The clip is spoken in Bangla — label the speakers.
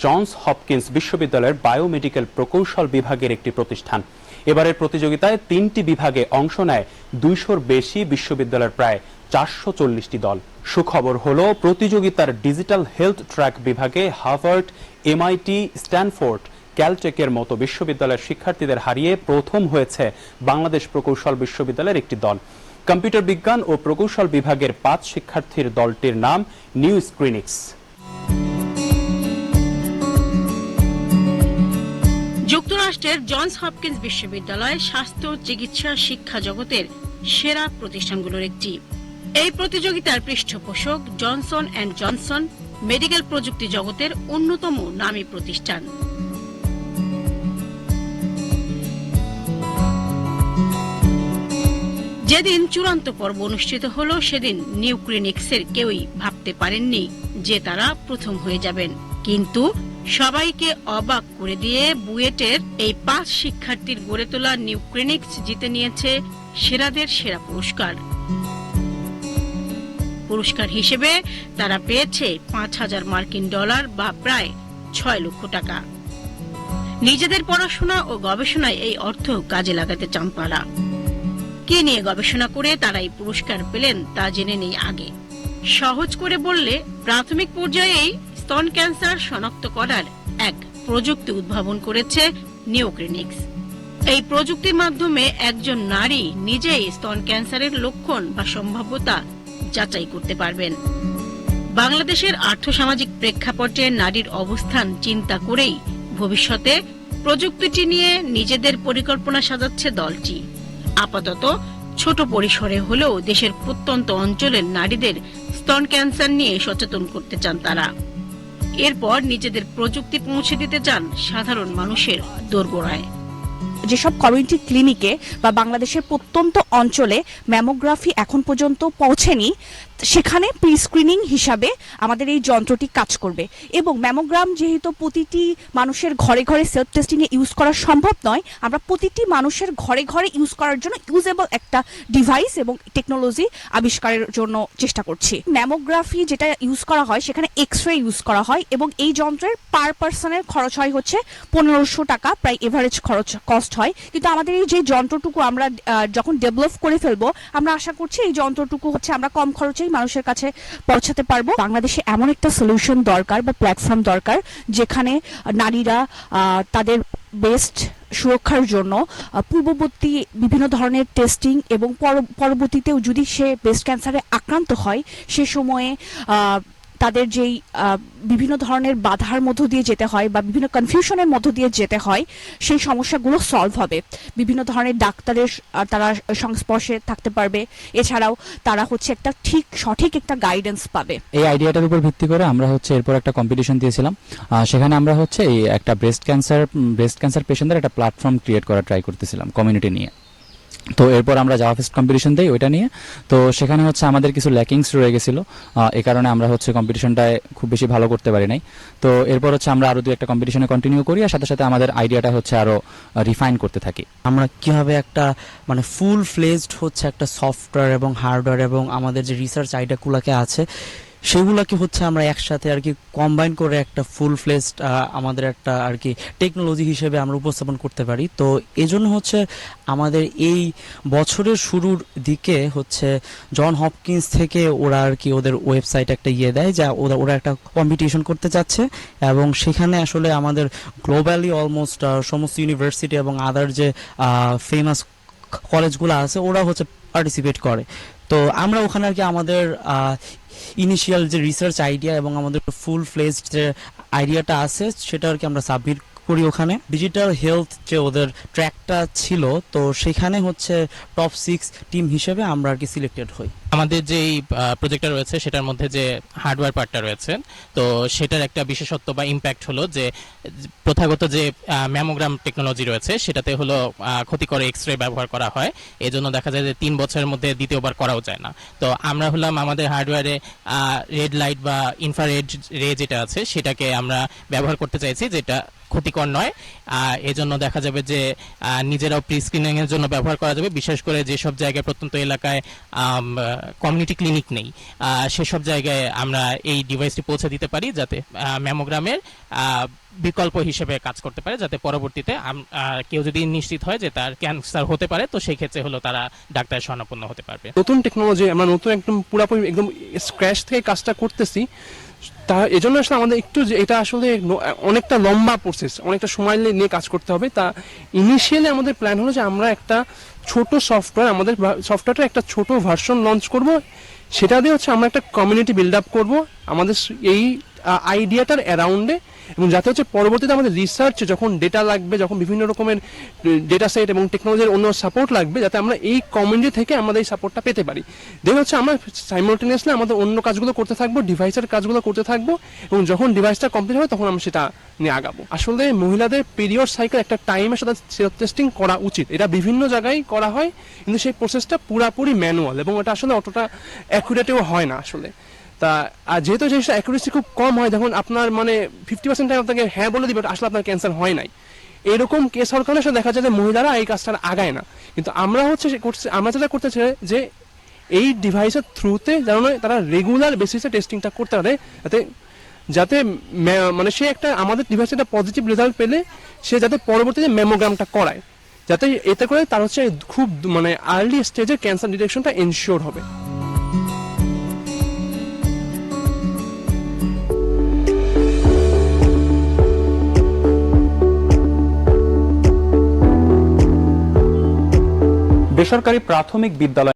Speaker 1: জনস হপকিন্স বিশ্ববিদ্যালয়ের বায়োমেডিক্যাল প্রকৌশল বিভাগের একটি প্রতিষ্ঠান। এবারের প্রতিযোগিতায় 3টি বিভাগে অংশ নেয় 200-র বেশি বিশ্ববিদ্যালয়ের প্রায় 440টি দল। সুখবর হলো প্রতিযোগিতার ডিজিটাল হেলথ ট্র্যাক বিভাগে হার্ভার্ড, MIT, স্ট্যানফোর্ড, ক্যালটেকের মতো বিশ্ববিদ্যালয়ের শিক্ষার্থীদের হারিয়ে প্রথম হয়েছে বাংলাদেশ প্রকৌশল বিশ্ববিদ্যালয়ের একটি দল। কম্পিউটার বিজ্ঞান ও প্রকৌশল বিভাগের 5 শিক্ষার্থীর দলটির নাম নিউ স্ক্রিনিক্স।
Speaker 2: যুক্তরাষ্ট্রের জনস হপকিন্স বিশ্ববিদ্যালয় স্বাস্থ্য চিকিৎসা শিক্ষা জগতের সেরা প্রতিষ্ঠানগুলোর একটি। এই প্রতিযোগিতার পৃষ্ঠপোষক জনসন অ্যান্ড জনসন মেডিকেল প্রযুক্তি জগতের অন্যতম নামী প্রতিষ্ঠান। যেদিন চূড়ান্ত পর্ব অনুষ্ঠিত হলো সেদিন নিউ ক্লিনিক্সের কেউই ভাবতে পারেননি যে তারা প্রথম হয়ে যাবেন, কিন্তু সবাইকে অবাক করে দিয়ে বুয়েটের এই 5 শিক্ষার্থীর গড়ে তোলা নিউ ক্লিনিক্স জিতে নিয়েছে সেরাদের সেরা পুরস্কার। পুরস্কার হিসেবে তারা পেয়েছে $5,000 বা প্রায় 6 লক্ষ টাকা। নিজেদের পড়াশোনা ও গবেষণায় এই অর্থ কাজে লাগাতে চান তারা। কি নিয়ে গবেষণা করে তারা এই পুরস্কার পেলেন তা জেনে নেই আগে। সহজ করে বললে প্রাথমিক পর্যায়েই স্তন ক্যান্সার শনাক্ত করার এক প্রযুক্তি উদ্ভাবন করেছে নিউ ক্লিনিক্স। এই প্রযুক্তির মাধ্যমে একজন নারী নিজেই স্তন ক্যান্সারের লক্ষণ বা সম্ভাব্যতা যাচাই করতে পারবেন। বাংলাদেশের আর্থসামাজিক প্রেক্ষাপটে নারীর অবস্থান চিন্তা করেই ভবিষ্যতে প্রযুক্তিটি নিয়ে নিজেদের পরিকল্পনা সাজাচ্ছে দলটি। আপাতত ছোট পরিসরে হলেও দেশের প্রত্যন্ত অঞ্চলের নারীদের স্তন ক্যান্সার নিয়ে সচেতন করতে চান তারা। এরপর নিজেদের প্রযুক্তি পৌঁছে দিতে চান সাধারণ মানুষের দোরগোড়ায়।
Speaker 3: যেসব কমিউনিটি ক্লিনিকে বা বাংলাদেশের প্রত্যন্ত অঞ্চলে ম্যামোগ্রাফি এখন পর্যন্ত পৌঁছেনি, সেখানে প্রি স্ক্রিনিং হিসাবে আমাদের এই যন্ত্রটি কাজ করবে। এবং ম্যামোগ্রাম যেহেতু প্রতিটি মানুষের ঘরে ঘরে সেলফ টেস্টিংয়ে ইউজ করা সম্ভব নয়, আমরা প্রতিটি মানুষের ঘরে ঘরে ইউজ করার জন্য ইউজেবল একটা ডিভাইস এবং টেকনোলজি আবিষ্কারের জন্য চেষ্টা করছি। ম্যামোগ্রাফি যেটা ইউজ করা হয় সেখানে এক্সরে ইউজ করা হয় এবং এই যন্ত্রের পার পার্সনের খরচ হয় হচ্ছে 1500 টাকা, প্রায় এভারেজ কস্ট হয়। কিন্তু আমাদের এই যে যন্ত্রটুকু আমরা যখন ডেভেলপ করে ফেলবো, আমরা আশা করছি এই যন্ত্রটুকু হচ্ছে আমরা কম খরচে মানুষের কাছে পৌঁছাতে পারবো। বাংলাদেশে এমন একটা সলিউশন দরকার বা প্ল্যাটফর্ম দরকার যেখানে নারীরা তাদের বেস্ট সুরক্ষার জন্য পূর্ববর্তী বিভিন্ন ধরনের টেস্টিং এবং পরবর্তীতেও যদি সে ব্রেস্ট ক্যান্সারে আক্রান্ত হয় সে সময়ে তাদের যেই বিভিন্ন ধরনের বাধার মধ্য দিয়ে যেতে হয় বা বিভিন্ন কনফিউশনের মধ্য দিয়ে যেতে হয়, সেই সমস্যাগুলো সলভ হবে। বিভিন্ন ধরনের ডাক্তারের তারা সংস্পর্শে থাকতে পারবে। এছাড়াও তারা হচ্ছে একটা সঠিক একটা গাইডেন্স পাবে।
Speaker 4: এই আইডিয়াটার উপর ভিত্তি করে আমরা হচ্ছে এরপর একটা কম্পিটিশন দিয়েছিলাম। সেখানে আমরা হচ্ছে এই একটা ব্রেস্ট ক্যান্সার পেশেন্টদের একটা প্ল্যাটফর্ম ক্রিয়েট করা ট্রাই করতেছিলাম কমিউনিটি নিয়ে। তো এরপর আমরা জাভা ফেস্ট কম্পিটিশন দিই ওইটা নিয়ে। তো সেখানে হচ্ছে আমাদের কিছু ল্যাকিংস রয়ে গেছিলো, এই কারণে আমরা হচ্ছে কম্পিটিশনটায় খুব বেশি ভালো করতে পারি নাই। তো এরপর হচ্ছে আমরা আরো 2-একটা কম্পিটিশনে কন্টিনিউ করি, আর সাথে সাথে আমাদের আইডিয়াটা হচ্ছে আরো রিফাইন করতে থাকি।
Speaker 5: আমরা কিভাবে একটা মানে ফুল ফ্লেজড হচ্ছে একটা সফটওয়্যার এবং হার্ডওয়্যার এবং আমাদের যে রিসার্চ আইডিয়াগুলোকে আছে সেগুলোকে হচ্ছে আমরা একসাথে আর কি কম্বাইন করে একটা ফুল ফ্লেজড আমাদের একটা আর কি টেকনোলজি হিসেবে আমরা উপস্থাপন করতে পারি। তো এজন্য হচ্ছে আমাদের এই বছরের শুরুর দিকে হচ্ছে জন হপকিন্স থেকে ওরা আর কি ওদের ওয়েবসাইট একটা দেয় যা ওরা একটা কম্পিটিশন করতে যাচ্ছে, এবং সেখানে আসলে আমাদের গ্লোবালি অলমোস্ট সমস্ত ইউনিভার্সিটি এবং আদার যে ফেমাস কলেজগুলো আছে ওরা হচ্ছে পার্টিসিপেট করে। তো আমরা ওখানে আর কি আমাদের ইনিশিয়াল যে রিসার্চ আইডিয়া এবং আমাদের ফুল ফ্লেজড যে আইডিয়াটা আছে সেটা আর কি আমরা সাবমিট করি ওখানে। ডিজিটাল হেলথ যে ওদের ট্র্যাকটা ছিল, তো সেখানে হচ্ছে টপ 6 টিম হিসেবে আমরা আর কি সিলেক্টেড হই।
Speaker 6: আমাদের যে প্রজেক্টটা রয়েছে সেটার মধ্যে যে হার্ডওয়্যার পার্টটা রয়েছে, তো সেটার একটা বিশেষত্ব বা ইম্প্যাক্ট হলো যে প্রথাগত যে ম্যামোগ্রাম টেকনোলজি রয়েছে সেটাতে হলো ক্ষতিকর এক্সরে ব্যবহার করা হয়। এই জন্য দেখা যায় যে 3 বছরের মধ্যে দ্বিতীয়বার করাও যায় না। তো আমরা হলাম আমাদের হার্ডওয়্যারে রেড লাইট বা ইনফ্রারেড রে যেটা আছে সেটাকে আমরা ব্যবহার করতে চাইছি, যেটা ক্ষতিকর নয়। এজন্য দেখা যাবে যে নিজেরাও প্রি স্ক্রিনিং এর জন্য ব্যবহার করা যাবে, বিশেষ করে যেসব জায়গায় প্রত্যন্ত এলাকায় কমিউনিটি ক্লিনিক নেই, সেসব জায়গায় আমরা এই ডিভাইসটি পৌঁছে দিতে পারি, যাতে ম্যামোগ্রামের বিকল্প হিসেবে কাজ করতে পারে, যাতে পরবর্তীতে কেউ যদি নিশ্চিত হয় যে তার ক্যান্সার হতে পারে, তো সেই ক্ষেত্রে হলো তারা ডাক্তারের শরণাপন্ন হতে পারবে।
Speaker 7: নতুন টেকনোলজি, আমরা নতুন একদম পুরোপুরি একদম স্ক্র্যাচ থেকে কাজটা করতেছি, তা এজন্য আসলে আমাদের একটু এটা আসলে অনেকটা লম্বা প্রসেস, অনেকটা সময় নিয়ে কাজ করতে হবে। তা ইনিশিয়ালি আমাদের প্ল্যান হলো যে আমরা একটা ছোট সফটওয়্যার, আমাদের সফটওয়্যারটা একটা ছোট ভার্সন লঞ্চ করব, সেটা দিয়ে হচ্ছে আমরা একটা কমিউনিটি বিল্ড আপ করবো আমাদের এই আইডিয়াটার অ্যারাউন্ডে, এবং যাতে হচ্ছে পরবর্তীতে আমাদের রিসার্চে যখন ডেটা লাগবে, যখন বিভিন্ন রকমের ডেটা সেট এবং টেকনোলজির অন্য সাপোর্ট লাগবে, যাতে আমরা এই কমিউনিটি থেকে আমাদের এই সাপোর্টটা পেতে পারি। দেন হচ্ছে আমরা সাইমultaneously আমাদের অন্য কাজগুলো করতে থাকবো, ডিভাইসের কাজগুলো করতে থাকবো, এবং যখন ডিভাইসটা কমপ্লিট হবে তখন আমরা সেটা নিয়ে আগাবো। আসলে মহিলাদের পিরিয়ড সাইকেল একটা টাইমের সাথে সেলফ টেস্টিং করা উচিত, এটা বিভিন্ন জায়গায় করা হয়, কিন্তু সেই প্রসেসটা পুরাপুরি ম্যানুয়াল এবং এটা আসলে অতটা অ্যাকুরেটেও হয় না আসলে। তা আর যেহেতু জিনিসটা অ্যাকুরেসি খুব কম হয়, যখন আপনার মানে 50% টাইম আপনাকে হ্যাঁ বলে দিবে আসলে আপনার ক্যান্সার হয় নাই, এরকম কেস হওয়ার কারণে দেখা যায় যে মহিলারা এই কাজটা আগায় না। কিন্তু আমরা আমরা যেটা করতে চাই যে এই ডিভাইসের থ্রুতে যেন তারা রেগুলার বেসিসে টেস্টিংটা করতে পারে, যাতে মানে সে একটা আমাদের ডিভাইসে একটা পজিটিভ রেজাল্ট পেলে সে যাতে পরবর্তীতে ম্যামোগ্রামটা করায়, যাতে এতে করে তার হচ্ছে খুব মানে আর্লি স্টেজে ক্যান্সার ডিটেকশনটা এনশিওর হবে।
Speaker 1: বেসরকারি প্রাথমিক বিদ্যালয়